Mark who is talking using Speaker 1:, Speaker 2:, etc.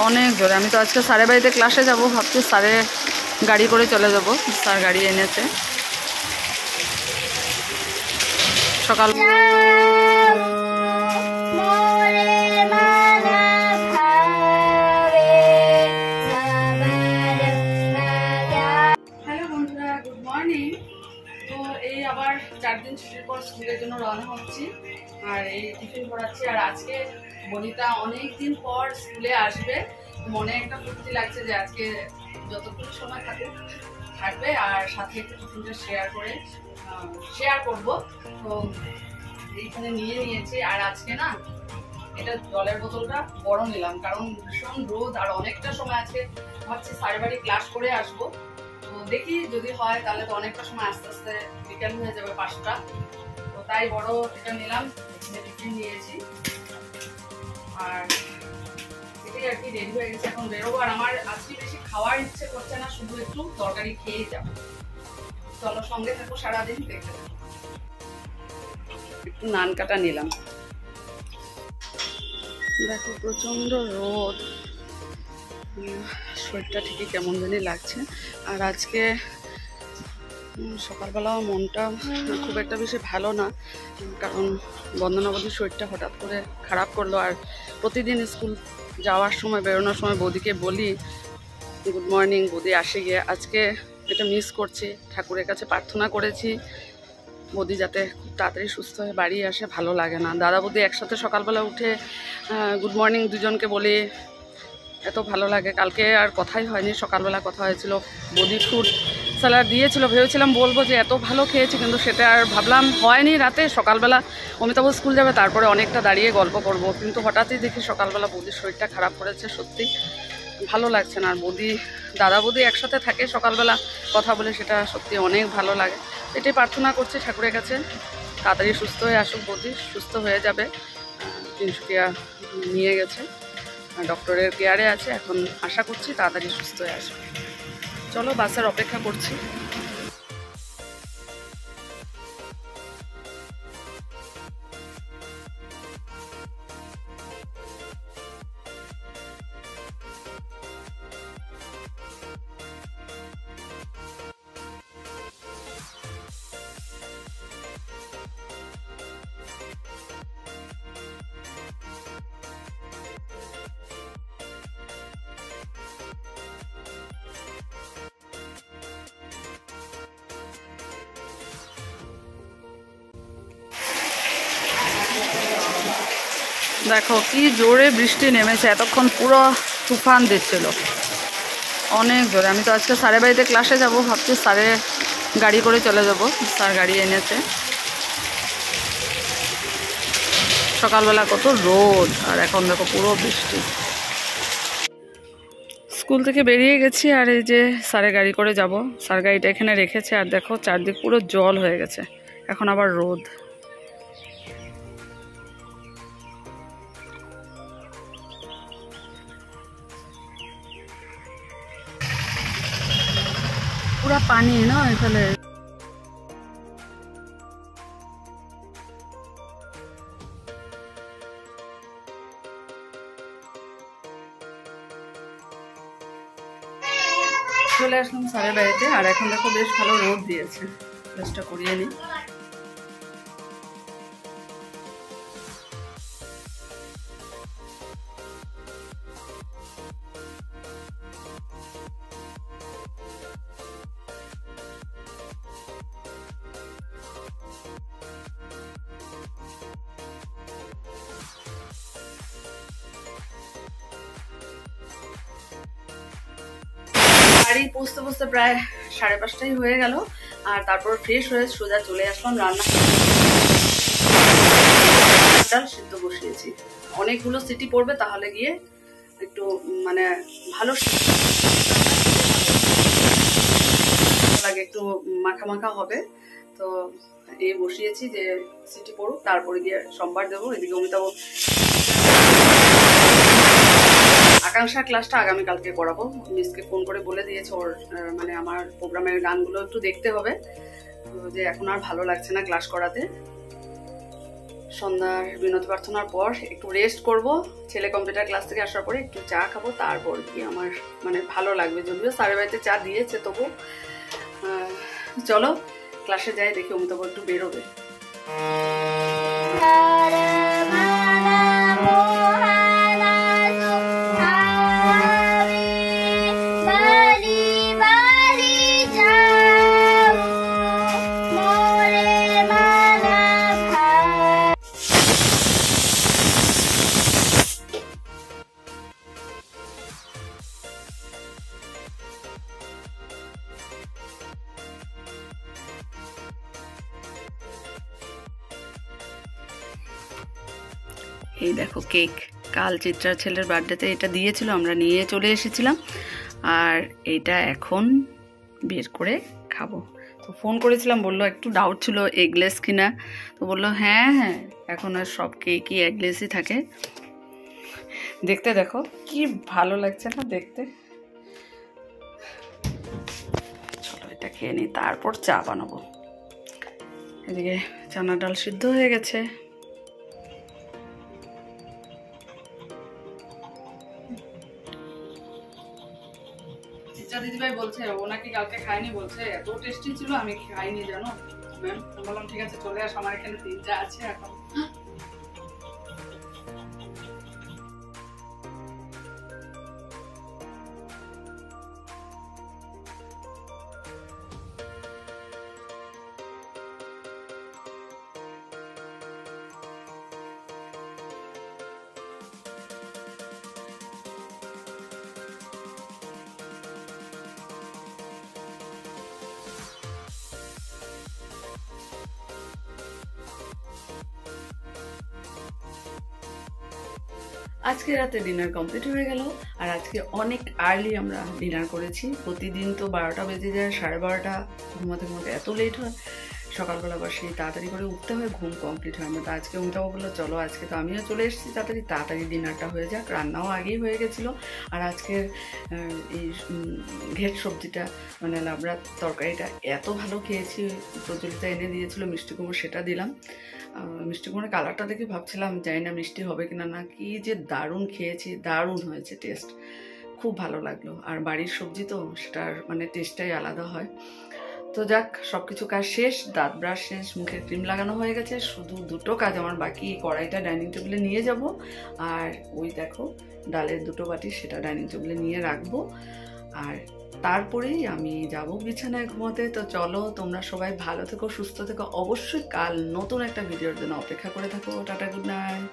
Speaker 1: অনেক জোরে। আমি তো আজকে স্যারের বাড়িতে ক্লাসে যাব, ভাবছি স্যারে গাড়ি করে চলে যাব। স্যার গাড়ি এনেছে। সকাল হ্যালো বন্ধুরা, গুড মর্নিং। তো এই আবার 4 দিন ছুটির পর স্কুলের জন্য রওনা হচ্ছি, আর এই টিফিন করাচ্ছি। আর আজকে বনিতা অনেক দিন পর স্কুলে আসবে, মনে একটা ফুর্তি লাগছে যে আজকে যতটুকু সময় থাকবে আর সাথে একটু টিফিনটা শেয়ার করবো। তো এইখানে নিয়েছি। আর আজকে না এটা জলের বোতলটা বড় নিলাম, কারণ ভীষণ রোদ আর অনেকটা সময় আজকে ভাবছি স্যারের বাড়ি ক্লাস করে আসবো। তো দেখি যদি হয় তাহলে তো অনেকটা সময় আস্তে আস্তে বিকেল হয়ে যাবে 5টা। তো তাই বড় এটা নিলাম, টিফিন নিয়েছি। আর এটাই আর কি, রেডি হয়ে গেছে, এখন বেরোবো। আর আমার আজকে বেশি খাওয়ার ইচ্ছে করছে না, শুধু একটু তরকারি খেয়ে যাবো। চলো সঙ্গে থাকো, সারাদিন দেখতে থাকো। একটু নান কাটা নিলাম। দেখো প্রচন্ড রোদ, শরীরটা ঠিকই কেমন জানি লাগছে। আর আজকে সকালবেলা মনটা খুব একটা বেশি ভালো না, কারণ বন্দনাবতীর শরীরটা হঠাৎ করে খারাপ করলো। আর প্রতিদিন স্কুল যাওয়ার সময়, বেরোনোর সময় বৌদিকে বলি গুড মর্নিং, বৌদি আসে গিয়ে। আজকে এটা মিস করছি। ঠাকুরের কাছে প্রার্থনা করেছি বৌদি যাতে খুব তাড়াতাড়ি সুস্থ হয়ে বাড়ি আসে। ভালো লাগে না, দাদা বৌদি একসাথে সকালবেলা উঠে গুড মর্নিং দুজনকে বলি, এত ভালো লাগে। কালকে আর কথাই হয়নি, সকালবেলা কথা হয়েছিল। বৌদি ফ্রুট স্যালাড দিয়েছিল, ভেবেছিলাম বলবো যে এত ভালো খেয়েছি, কিন্তু সেটা আর ভাবলাম হয়নি। রাতে সকালবেলা অমিতাভ স্কুল যাবে, তারপরে অনেকটা দাঁড়িয়ে গল্প করব, কিন্তু হঠাৎই দেখি সকালবেলা বৌদির শরীরটা খারাপ করেছে। সত্যি ভালো লাগছে না। আর দাদা বৌদি একসাথে থাকে সকালবেলা কথা বলে, সেটা সত্যি অনেক ভালো লাগে। এটাই প্রার্থনা করছি ঠাকুরের কাছে তাড়াতাড়ি সুস্থ হয়ে আসুক। বৌদি সুস্থ হয়ে যাবে, তিনসুকিয়া নিয়ে গেছে, ডক্টরের কেয়ারে আছে, এখন আশা করছি তাড়াতাড়ি সুস্থ হয়ে আসবে। চলো বাসের অপেক্ষা করছি। দেখো কি জোরে বৃষ্টি নেমেছে, এতক্ষণ পুরো তুফান দিচ্ছিল, অনেক জোরে। আমি তো আজকে স্যারের বাড়িতে ক্লাসে যাব, ভাবছি স্যারে গাড়ি করে চলে যাব। স্যার গাড়ি এনেছে। সকালবেলা কত রোদ, আর এখন দেখো পুরো বৃষ্টি। স্কুল থেকে বেরিয়ে গেছি, আর এই যে স্যারে গাড়ি করে যাব। স্যার গাড়িটা এখানে রেখেছে, আর দেখো চারদিক পুরো জল হয়ে গেছে, এখন আবার রোদ। পুরা পানি না এখানে। চলে আসলাম স্যারের বাড়িতে, আর এখন দেখো বেশ ভালো রোদ দিয়েছে। ব্রাশটা করিয়ে নিই। বাড়ি পৌঁছতে পৌঁছতে প্রায় 5:30টাই হয়ে গেল। আর তারপর ফ্রেশ হয়ে সোজা চলে আসলাম রান্না। ডাল সিদ্ধ বসিয়েছি, অনেকগুলো সিটি পড়বে, তাহলে গিয়ে একটু মানে ভালো লাগে, একটু মাখা মাখা হবে। তো এই বসিয়েছি যে সিটি পড়ুক, তারপরে গিয়ে সোমবার দেবো। এদিকে অমিতাভ আকাঙ্ক্ষা ক্লাসটা আগামীকালকে করাবো। মিসকে ফোন করে বলে দিয়েছে, ওর মানে আমার প্রোগ্রামের গানগুলো একটু দেখতে হবে, যে এখন আর ভালো লাগছে না ক্লাস করাতে। সন্ধ্যার বিনতি প্রার্থনার পর একটু রেস্ট করব, ছেলে কম্পিউটার ক্লাস থেকে আসার পরে একটু চা খাবো, তারপর কি আমার মানে ভালো লাগবে। যদিও স্যারের বাড়িতে চা দিয়েছে, তবু চলো ক্লাসে যাই, দেখি অমিতাভ একটু বেরোবে। এই দেখো কেক, কাল চিত্রার ছেলের বার্থডেতে এটা দিয়েছিল, আমরা নিয়ে চলে এসেছিলাম, আর এটা এখন বের করে খাবো। তো ফোন করেছিলাম, বললো একটু ডাউট ছিল এগলেস কিনা, তো বললো হ্যাঁ হ্যাঁ এখন আর সব কেকই এগলেসই থাকে। দেখতে দেখো কি ভালো লাগছে না দেখতে। চলো এটা খেয়ে নিই, তারপর চা বানাবো। এদিকে চানা ডাল সিদ্ধ হয়ে গেছে। দিদিভাই বলছে ও নাকি কালকে খায়নি, বলছে এত টেস্টি ছিল আমি খাইনি জানো ম্যাম। বললাম ঠিক আছে চলে আস, আমার এখানে তিনটা আছে এখন। আজকে রাতে ডিনার কমপ্লিট হয়ে গেল, আর আজকে অনেক আর্লি আমরা ডিনার করেছি। প্রতিদিন তো 12টা বেজে যায়, 12:30 ঘুমাতে ঘুমাতে এত লেট হয়, সকালবেলা আবার সেই তাড়াতাড়ি করে উঠতে হয়, ঘুম কমপ্লিট হয় না। তো আজকে অমিতাভ বললো চলো আজকে তো আমিও চলে এসেছি, তাড়াতাড়ি ডিনারটা হয়ে যাক। রান্নাও আগেই হয়ে গেছিলো। আর আজকের এই ঘেট সবজিটা মানে লাবড়ার তরকারিটা এত ভালো খেয়েছি, প্রচলিতা এনে দিয়েছিল মিষ্টি কুমড়ো, সেটা দিলাম। মিষ্টি কুমড়োর কালারটা দেখে ভাবছিলাম জানি না মিষ্টি হবে কিনা, না কি যে দারুণ খেয়েছি, দারুণ হয়েছে টেস্ট, খুব ভালো লাগলো। আর বাড়ির সবজি তো সেটার মানে টেস্টটাই আলাদা হয়। তো যাক, সব কিছু কাজ শেষ, দাঁত ব্রাশ শেষ, মুখে ক্রিম লাগানো হয়ে গেছে, শুধু দুটো কাজ আমার বাকি। কড়াইটা ডাইনিং টেবিলে নিয়ে যাব, আর ওই দেখো ডালের দুটো বাটি সেটা ডাইনিং টেবিলে নিয়ে রাখবো, আর তারপরেই আমি যাব বিছানায় ঘুমাতে। তো চলো তোমরা সবাই ভালো থেকো, সুস্থ থেকো, অবশ্যই কাল নতুন একটা ভিডিওর জন্য অপেক্ষা করে থাকো। Tata, good night.